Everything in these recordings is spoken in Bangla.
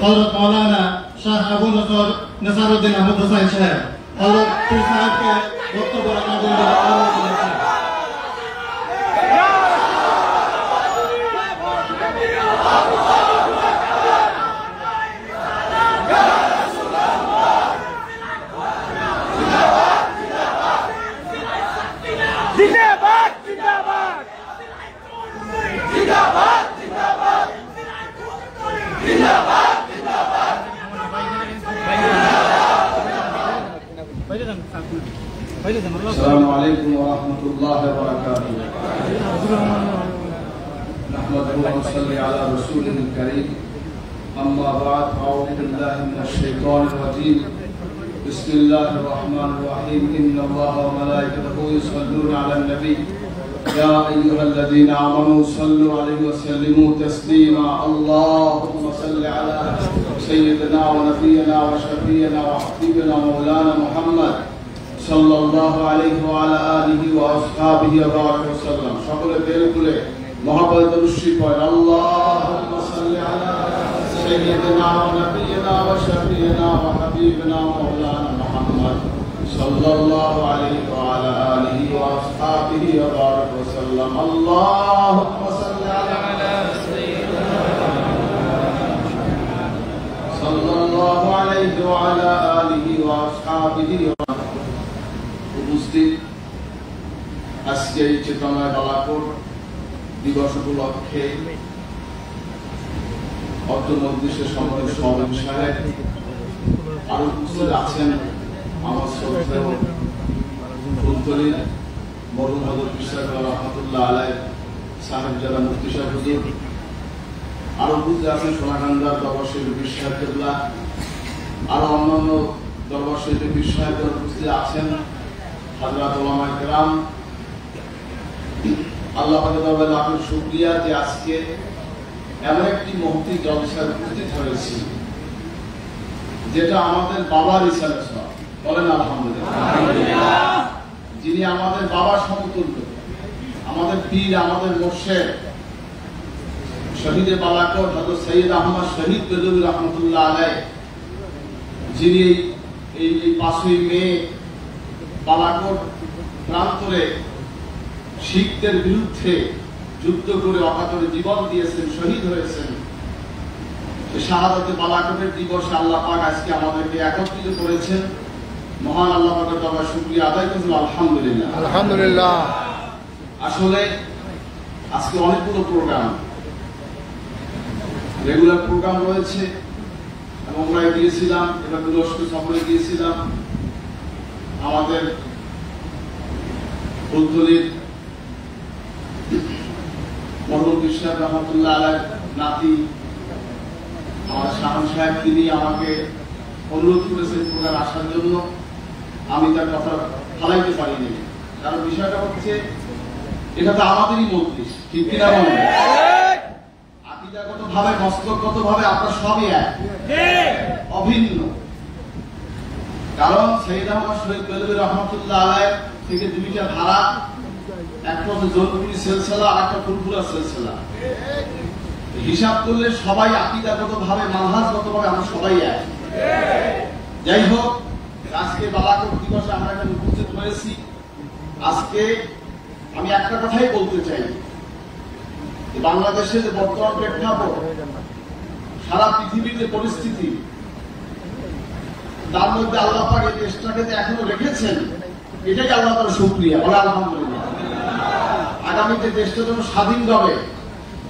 হযরত মাওলানা শাহ আবু নসর নসরউদ্দিন আহমদ হোসেন সাহেব হযরত পীর সাহেবকে বক্তব্য রাখার জন্য অনুরোধ করছি। जिंदाबाद जिंदाबाद जिंदाबाद जिंदाबाद जिंदाबाद जिंदाबाद السلام عليكم ورحمة الله وبركاته. نحمده ونصلي على رسوله الكريم. أما بعد أعوذ بالله من الشيطان الرجيم. بسم الله الرحمن الرحيم. إن الله وملائكته يصلون على النبي يا أيها الذين آمنوا صلوا عليه وسلموا تسليما. اللهم صل على سيدنا ونبينا وشفينا وحبيبنا مولانا محمد صلى الله عليه وعلى آله وأصحابه وبارك وسلم. সকলে দিল খুলে মহব্বত দরুদ শরীফ পড়েন। اللهم صل على سيدنا ونبينا وشفينا وحبيبنا مولانا محمد صلى الله عليه وعلى آله وأصحابه وبارك وسلم. اللهم صل على سيدنا صلى الله عليه وعلى آله وأصحابه. উপস্থিত আজকে চেতনায় বালাকোট দিবস উপলক্ষে অত্র মজলিসের সম্মানিত সভাপতি সাহেব, আরো উপস্থিত আছেন আমার শ্রদ্ধেয় ফুলতলীর মরহুম হযরত পীর সাহেব রহমাতুল্লাহ আলাইহি সাহেব যারা মুফতি সাহেব হুজুর, আরো উপস্থিত আছেন সোনাকান্দার দরবার শরীফ পীর সাহেব কেবলা, আরো অন্যান্য দরবার শরীফ পীর সাহেব উপস্থিত আছেন হযরত উলামায়ে কেরাম। আল্লাহ পাকের দরবারে লাখ শুকরিয়া যে আজকে এমন একটি মহতি জলসায় উপস্থিত হয়েছি যেটা আমাদের বাবার ইচ্ছার সব বলেন আলহামদুলিল্লাহ। যিনি আমাদের বাবার সমতুল্য, আমাদের পীর, আমাদের মুর্শিদ, শহীদে বালাকোট হযরত সৈয়দ আহমদ শহীদ বেদুল রহমতুল্লাহ আলাইহি, যিনি এই 5ই মে বালাকোট প্রান্তরে শিখদের বিরুদ্ধে যুদ্ধ করে অকাতরে জীবন দিয়েছেন, শহীদ হয়েছেন। শাহাদাতে বালাকোটের দিবসে আল্লাহ পাক আজকে আমাদেরকে একত্রিত করেছেন। মহান আল্লাহ পাকের দরবারে শুকরিয়া আদায় করছি আলহামদুলিল্লাহ আলহামদুলিল্লাহ। আসলে আজকে অনেকগুলো প্রোগ্রাম, রেগুলার প্রোগ্রাম রয়েছে এবং আমরা গিয়েছিলাম, এবার তুরস্ক সফরে গিয়েছিলাম। আমাদের ফুলতলীর মরহুম পীর সাহেব রহমাতুল্লাহ আলাইহির নাতি আমার শাহান সাহেব, তিনি আমাকে অনুরোধ করেছেন প্রোগ্রাম আসার জন্য। আমি তার কথা ফালাইতে পারিনি, কারণ বিষয়টা হচ্ছে এটা তো আমাদেরই মজলিস, ঠিক কিনা বলেন? আকীদাগত ভাবে, মস্তকগত ভাবে আমরা সবই এক, অভিন্ন। কারণ সৈয়দ আহমদ শহীদ বেদুল রহমাতুল্লাহ আলাইহি থেকে দুইটা ধারা, একটা হচ্ছে জোনপুরি সিলসিলা আর একটা ফুরফুরা সিলসিলা। হিসাব করলে সবাই আকীদাগত ভাবে, মানহাজগত ভাবে আমরা সবাই এক। যাই হোক, আজকে বালাকোট দিবসে আমরা এখানে উপস্থিত হয়েছি। আজকে আমি একটা কথাই বলতে চাই, বাংলাদেশের যে বর্তমান প্রেক্ষাপট, সারা পৃথিবীর যে পরিস্থিতি, তার মধ্যে আল্লাহ পাক এই দেশটাকে যে এখনো রেখেছেন, এটাই আল্লাহ তাআলার শুকরিয়া, বলে আলহামদুলিল্লাহ। আগামীতে দেশটা যেন স্বাধীন হবে,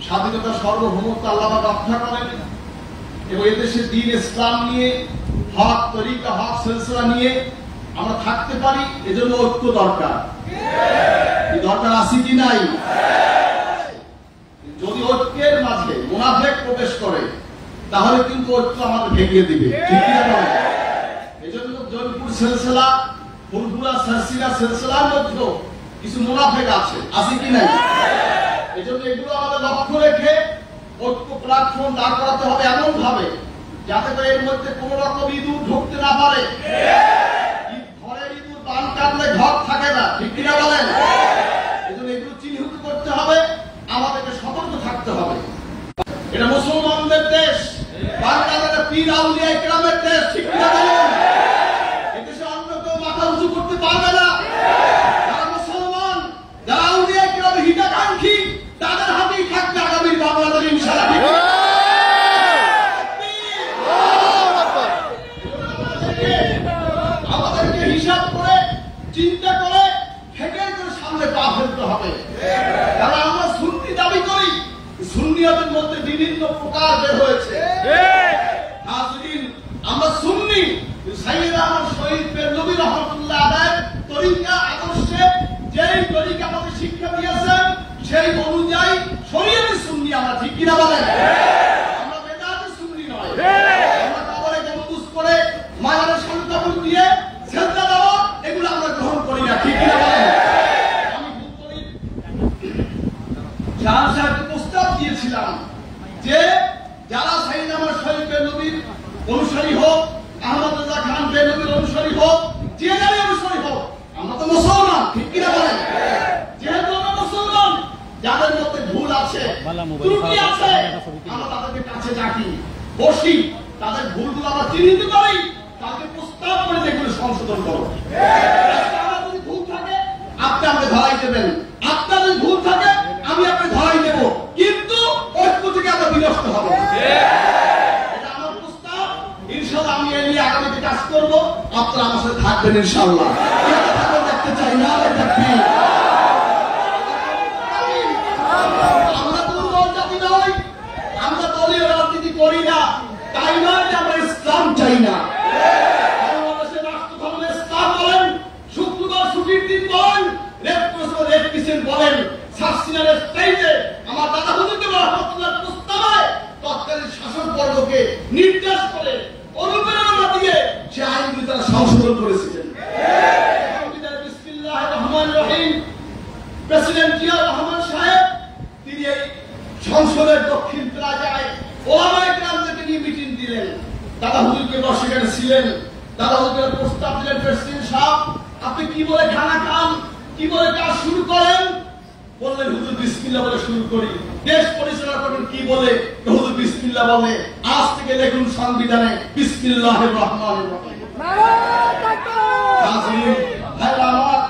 স্বাধীনতা সার্বভৌমত্ব আল্লাহ পাক রক্ষা করেন এবং এদেশে দ্বীন ইসলাম নিয়ে, হক তরিকা, হক সিলসিলা নিয়ে আমরা থাকতে পারি। এজন্য ঐক্য দরকার। এই দরকার আছে কি নাই? যদি ঐক্যের মাঝে মুনাফিক প্রবেশ করে, তাহলে কিন্তু ঐক্য আমাদের ভেঙে দিবে, ঠিক কি না? এজন্য জয়পুর সিলসিলা, ফুলপুরা সিলসিলার মধ্যে কিছু মুনাফিক আছে কি নাই? এজন্য এগুলো আমাদের লক্ষ্য রেখে ঐক্য প্ল্যাটফর্ম দাঁড় করাতে হবে এমন ভাবে যাতে করে এর মধ্যে কোন রকম ইঁদুর ঢুকতে না পারে। ঘরের ইঁদুর বান কাটলে ঘর থাকে না, ঠিক কিনা বলেন? এজন্য এগুলো চিহ্নিত করতে হবে, আমাদেরকে সতর্ক থাকতে হবে। এটা মুসলমানদের দেশ, বাংলাদেশের আউলিয়া ইকরামের দেশ, ঠিক না বলেন? এদেশে অন্য কেউ মাথা উঁচু করতে পারবে না। যারা মুসলমান, যারা আউলিয়া ইকরামের হিতাকাঙ্ক্ষী, তাদের হাতেই থাকবে আগামী বাংলাদেশ ইনশাআল্লাহ। আমাদেরকে হিসাব করে, চিন্তা করে, থেকে করে সামনে পা ফেলতে হবে। যারা আমরা সুন্নি দাবি করি, সুন্নিয়তের মধ্যে বিভিন্ন প্রকার বের হয়েছে। হাজরিন, আমরা সুন্নি, সাইয়েদ আহমদ শহীদ নবী রহমাতুল্লাহ আলাইহির তরিকা আদর্শে যেই তরিকা আমাদের শিক্ষা দিয়েছেন সেই অনুযায়ী শরীয়তে সুন্নি আমরা, ঠিক কিনা বলেন? আমরা বেদাতে সুন্নি নয়। আমরা কবরে গম্বুজ করে মাজারের সামনে কাপড় দিয়ে সেজদা দেওয়া এগুলো আমরা গ্রহণ করি না, ঠিক কিনা বলেন? আমি ভুল করি। শাহ সাহেবকে প্রস্তাব দিয়েছিলাম যে যারা সাইয়েদ আহমদ শহীদ নবীর অনুসারী হোক, আহমদ রাজা খান নবীর অনুসারী হোক, যে যারা অনুসারী হোক, আমরা তো মুসলমান, ঠিক কিনা বলেন? যেহেতু আমরা মুসলমান, যাদের মধ্যে ভুল আছে, ত্রুটি আছে, আমরা তাদেরকে কাছে ডাকি, বসি, তাদের ভুলগুলো আমরা চিহ্নিত করি, তাদেরকে প্রস্তাব করে যেগুলো সংশোধন করো। আমার যদি ভুল থাকে আপনি আমাকে ধরাই দেবেন, আপনার যদি ভুল থাকে আমি আপনাকে ধরাই দেব, কিন্তু ঐক্য থেকে আমরা বিনষ্ট হব। এটা আমার প্রস্তাব। ইনশাআল্লাহ আমি এই নিয়ে আগামীতে কাজ করব। আপনারা আমার সাথে থাকবেন ইনশাআল্লাহ। দেখতে চাই না, আমরা দুর্বল জাতি নই, আমরা দলীয় রাজনীতি করি না, তাই নয় যে আমরা ইসলাম চাই না। বাংলাদেশের রাষ্ট্র ধর্ম ইসলাম বলেন, শুক্রবার ছুটির দিন বলেন, রেড ক্রিসেন্ট বলেন, সার্সিনারের স্টাইলে আমার দাদা হুজুরকে রহমাতুল্লাহ প্রস্তাবে তৎকালীন শাসক বর্গকে নির্দেশ করে অনুপ্রেরণা দিয়ে সে আইনগুলি তারা সংশোধন করেছিলেন। বিসমিল্লাহির রহমানির রহিম। প্রেসিডেন্ট জিয়াউর রহমান সাহেব তিনি এই সংসদের দক্ষিণ প্লাজায় ওলামায়ে কেরামদেরকে নিয়ে মিটিং দিলেন। দাদা হুজুরকে সেখানে ছিলেন। দাদা হুজুরকে প্রস্তাব দিলেন, প্রেসিডেন্ট সাহেব আপনি কি বলে খানা খান, কি বলে কাজ শুরু করেন? বললেন হুজুর বিসমিল্লাহ বলে শুরু করি। দেশ পরিচালনা করবেন কি বলে? হুজুর বিসমিল্লাহ বলে। আজ থেকে দেখুন সংবিধানে বিসমিল্লাহির রহমানির রহিম। হাজরিন ভাইরা আমার,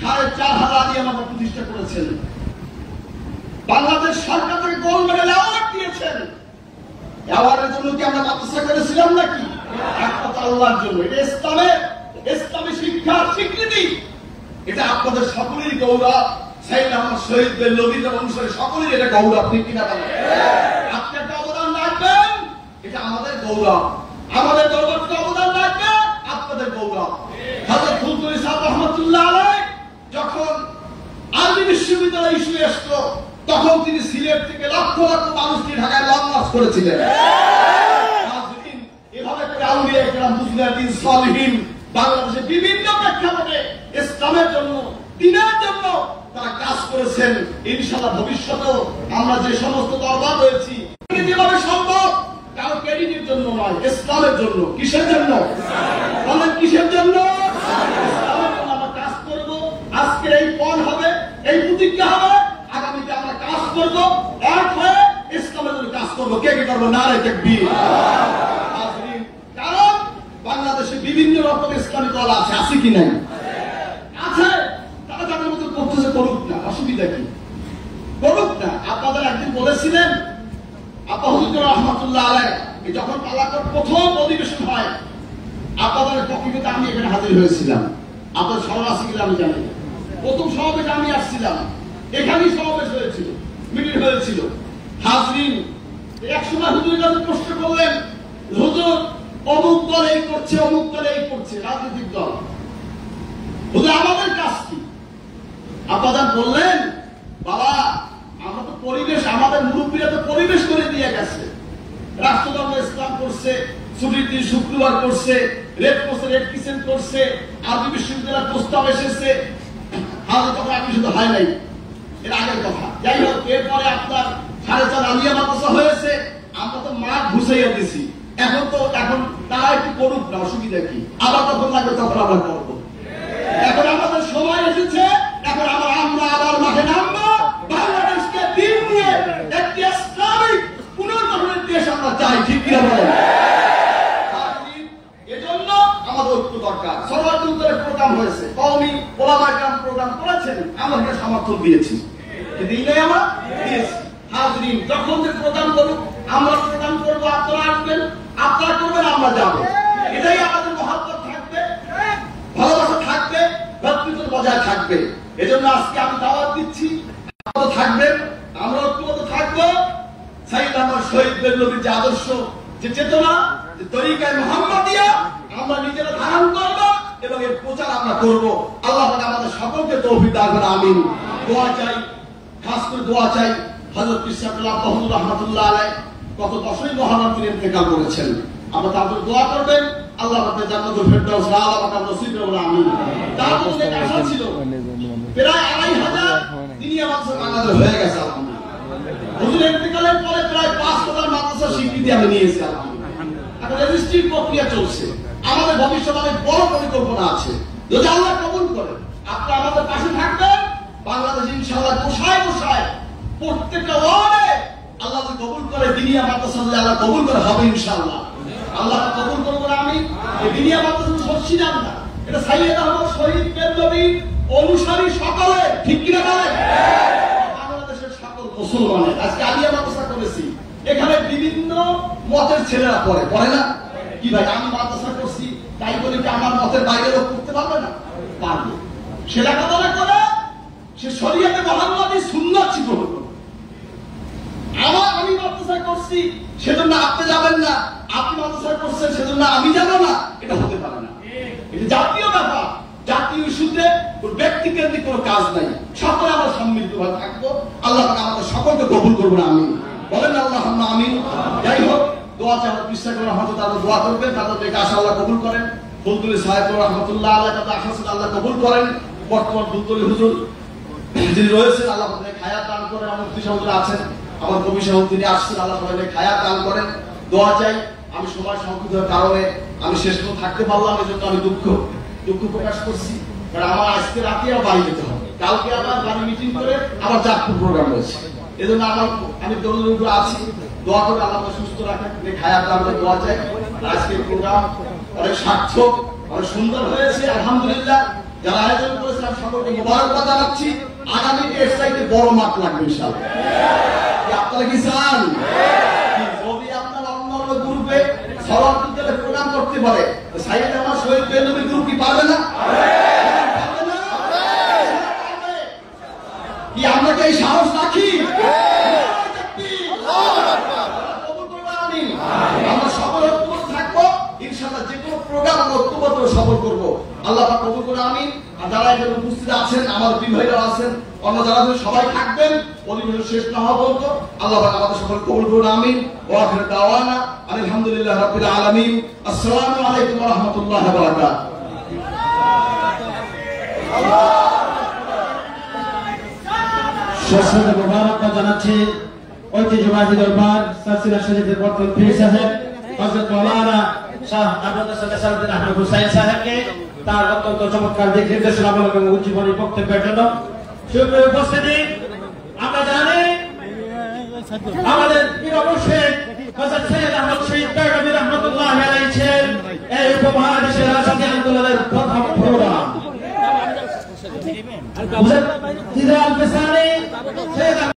৪,৫০০ দিয়ে আমাদের প্রতিষ্ঠা করেছেন। বাংলাদেশ সরকার থেকে গোল্ড মেডেল অ্যাওয়ার্ড দিয়েছেন। অ্যাওয়ার্ডের জন্য কি আমরা মাদ্রাসা করেছিলাম নাকি? একমাত্র আল্লাহর জন্য। এটা ইসলামী শিক্ষার স্বীকৃতি। এটা আপনাদের সকলেরই গৌরব। সাইয়েদ আহমদ শহীদ নবীর অনুসারী সকলেরই এটা গৌরব, ঠিক কিনা বলেন? আপনি একটা অবদান রাখবেন, এটা আমাদের গৌরব। আমাদের গৌরবকে অবদান রাখবে আপনাদের গৌরব। হযরত ফুলতুলি সাহেব রহমাতুল্লাহ আলাইহি যখন আরবি বিশ্ববিদ্যালয় ইস্যু আসলো, তখন তিনি সিলেট থেকে লক্ষ লক্ষ মানুষকে ঢাকায় লং মার্চ করেছিলেন। এভাবে করে আউলিয়া কেরাম, মুজতাহিদিন, সালেহিন বাংলাদেশের বিভিন্ন প্রেক্ষাপটে ইসলামের জন্য, দ্বীনের জন্য তারা কাজ করেছেন। ইনশাআল্লাহ ভবিষ্যতেও আমরা যে সমস্ত দরবার রয়েছি যেভাবে সম্ভব, কারো ক্রেডিটের জন্য নয়, ইসলামের জন্য। কিসের জন্য বলেন? কিসের জন্য? ইসলামের জন্য আমরা কাজ করব। আজকে এই পণ হবে, এই প্রতিজ্ঞা হবে, আগামীতে আমরা কাজ করব, এক হয়ে ইসলামের জন্য কাজ করব। কে কে করবো? নারে তাকবীর। কারণ বাংলাদেশে বিভিন্ন রকম ইসলামী দল আছে, আছে কি নাই? আছে। তারা তাদের মতো করতেছে, করুক না, অসুবিধা কি? করুক না। আপনাদের একদিন বলেছিলেন আপা হুজুর রহমাতুল্লাহ আলাইহি যখন পালাকোট প্রথম অধিবেশন হয়, আপনাদের পক্ষে আমি এখানে হাজির হয়েছিলাম। আপনাদের স্মরণ আছে কিনা আমি জানি না। প্রথম সমাবেশে আমি আসছিলাম, এখানেই সমাবেশ হয়েছিল, মিটিং হয়েছিল। হাজরিন, এক সময় হুজুর কাছে প্রশ্ন করলেন, হুজুর অমুক দল এই করছে, অমুক দল এই করছে, রাজনৈতিক দল, হুজুর আমাদের কাজ কি? আপনাদের বললেন, বাবা আমরা তো পরিবেশ, আমাদের মুরব্বীরা তো পরিবেশ করে দিয়ে গেছে। রাষ্ট্রধর্ম ইসলাম করছে, ছুটির দিন শুক্রবার করছে, রেড ক্রসে রেড ক্রিসেন্ট করছে, আরবি বিশ্ববিদ্যালয়ের প্রস্তাব এসেছে। আমাদের কথা আপনি শুধু হয় নাই, এর আগের কথা। যাই হোক, এরপরে আপনার 4.5 আলিয়া মাদ্রাসা হয়েছে, আমরা তো মাঠ ঘুষাইয়া দিছি। এখন তারা একটু করুক না, অসুবিধা কি? আবার তখন লাগবে, তখন আমরা করবো। এখন আমাদের সময় এসেছে, এখন আমরা আবার মাঠে নামবো। বাংলাদেশকে দিন নিয়ে একটি ইসলামিক পুনর্গঠনের দেশ আমরা চাই, ঠিক কিনা বলেন? সমর্থন দিয়েছি, দিই নাই আমরা দিয়েছি। হাজরিন, যখন যে প্রদান করুক আমরা প্রদান করবো, আপনারা আসবেন, আপনারা করবেন, আমরা যাবো। এটাই আমাদের মহব্বত থাকবে, ভালোবাসা থাকবে, ভ্রাতৃত্ব বজায় থাকবে। এজন্য আজকে আমি দাওয়াত দিচ্ছি, আপনারা থাকবেন, আমরা ঐক্যবদ্ধ থাকবো। সাইয়েদ আহমদ শহীদ বেরলভীর যে আদর্শ, যে চেতনা, যে তরিকায়ে মুহাম্মাদিয়া আমরা নিজেরা ধারণ করব এবং এর প্রচার আমরা করব। আল্লাহ পাক আমাদের সকলকে তৌফিক দান করুন, আমিন। দোয়া চাই, খাস করে দোয়া চাই হযরত পীর সাহেব আব্বাহুর রাহমাতুল্লাহ আলাইহি কত 10ই মুহররম তিনি ইন্তেকাল করেছেন। আমরা তাদের দোয়া করবেন, আল্লাহ পাকের জান্নাতুল ফেরদাউস আল্লাহ পাক নসিব করুন, আমিন। তার মধ্যে একটা আশা ছিল, প্রায় 2500 তিনি আমাদের বাংলাদেশ হয়ে গেছে আলহামদুলিল্লাহ। হুজুর ইন্তেকালের পরে প্রায় 5000 মাদ্রাসার স্বীকৃতি আমি নিয়েছি আলহামদুলিল্লাহ। এখন রেজিস্ট্রির প্রক্রিয়া চলছে। আমাদের ভবিষ্যতে অনেক বড় পরিকল্পনা আছে, যদি আল্লাহ কবুল করে। আপনারা আমাদের পাশে থাকবেন, বাংলাদেশ ইনশাআল্লাহ বসায় বসায় প্রত্যেকটা ওয়ার্ডে আল্লাহ যদি কবুল করে দিনিয়া মাদ্রাসা, আল্লাহ কবুল করে হবে ইনশাআল্লাহ। আল্লাহ কবুল করবেন, আমি এই দিনিয়া মাদ্রাসা সচ্ছি জান না, এটা সাইয়েদ আহমদ শহীদ বেরলভীর অনুসারী সকলে, ঠিক কিনা বলেন? বাংলাদেশের সকল মুসলমানের আজকে আলিয়া মাদ্রাসা করেছি, এখানে বিভিন্ন মতের ছেলেরা পড়ে, পড়ে না? কি ভাই, আমি মাদ্রাসা করছি তাই বলে কি আমার মতের বাইরে লোক করতে পারবে না? পারবে। সে লেখাপড়া করে, সে শরীয়তে মুহাম্মাদি সুন্নাত শিখবে। আমি মাদ্রাসা করছি সেজন্য আপনি যাবেন না, আপনি মাদ্রাসা করছেন সেজন্য আমি যাব না, এটা হতে পারে না। এটা জাতীয় ব্যাপার, জাতীয় ইস্যুতে ব্যক্তিকেন্দ্রিক কোনো কাজ নাই। সকলে আমরা সম্মিলিতভাবে থাকবো। আল্লাহ পাক আমাদের সকলকে কবুল করবেন, আমিন। বলেন আল্লাহুম্মা আমিন। যাই হোক, দোয়া চাই বিশ্বাস করে হয়তো তারা দোয়া করবেন, তাদের থেকে আশা আল্লাহ কবুল করেন। ফুলতুলি সাহেব রহমতুল্লাহ আলাইহি তাদের আশা ছিল আল্লাহ কবুল করেন। বর্তমান ফুলতুলি হুজুর যিনি রয়েছেন আল্লাহ তাদেরকে হায়াত দান করেন। আমার মুফতি সাহেব আছেন, আমার কবি সাহেব তিনি আসছেন, আল্লাহ তাদেরকে হায়াত দান করেন। দোয়া চাই। আমি সময় সংকীর্ণের কারণে আমি শেষ পর্যন্ত থাকতে পারলাম, এজন্য আমি দুঃখ প্রকাশ করছি। কারণ আমার আজকে রাতে আবার বাড়ি যেতে হবে, কালকে আবার বাড়ি মিটিং করে আবার চাঁদপুর প্রোগ্রাম রয়েছে। এজন্য আমি দৌড়ের উপরে আছি। দোয়া করে আল্লাহ সুস্থ রাখেন, হায়াত দান করে দোয়া চাই। আজকের প্রোগ্রাম অনেক সার্থক, অনেক সুন্দর হয়েছে আলহামদুলিল্লাহ। যারা আয়োজন করেছে আমি সকলকে মোবারকবাদ জানাচ্ছি। আগামী এর চাইতে বড় মাঠ লাগবে ইনশাআল্লাহ। আপনারা কি চান? যদি আপনারা অন্য গ্রুপে সবার বিদ্যালয়ে প্রোগ্রাম করতে পারে, সাইয়েদ আহমদ শহীদ বেরলভীর গ্রুপ কি পারবে না? কি আমরা কি এই সাহস রাখি? আমরা সকলে ঐক্যবদ্ধ থাকবো ইনশাআল্লাহ। যে কোনো প্রোগ্রাম আমরা ঐক্যবদ্ধ সফল করবো, আল্লাহ পাক কবুল করে, আমিন। আর যারা এখানে উপস্থিত আছেন, আমার দুই ভাইরা আছেন, অন্য যারা সবাই থাকবেন, পরিবেশ শেষ না হওয়া পর্যন্ত আল্লাহ পাক আমাদের সকল কবুল করুন, আমিন। ওয়া আখিরু দাওয়ানা আলহামদুলিল্লাহি রাব্বিল আলামিন। আসসালামু আলাইকুম ওয়া রাহমাতুল্লাহি ওয়া বারাকাতুহু। শেষে মোবারকবাদ জানাচ্ছি ঐতিহ্যবাহী দরবার সালসিলা শরীফের বর্তমান পীর সাহেব হযরত মাওলানা শাহ আবুল হাসান আহমদ হুসাইন সাহেবকে তার অত্যন্ত চমৎকার দিক নির্দেশনা এবং উজ্জীবনী বক্তব্যের জন্য। সুপ্রিয় উপস্থিতি, আমরা জানি আমাদের পীর অবশ্যই হযরত সৈয়দ আহমদ শহীদ বেরলভী রাহমাতুল্লাহি আলাইহি ছিলেন এই উপমহাদেশের রাজনীতি আন্দোলনের প্রথম প্রধান।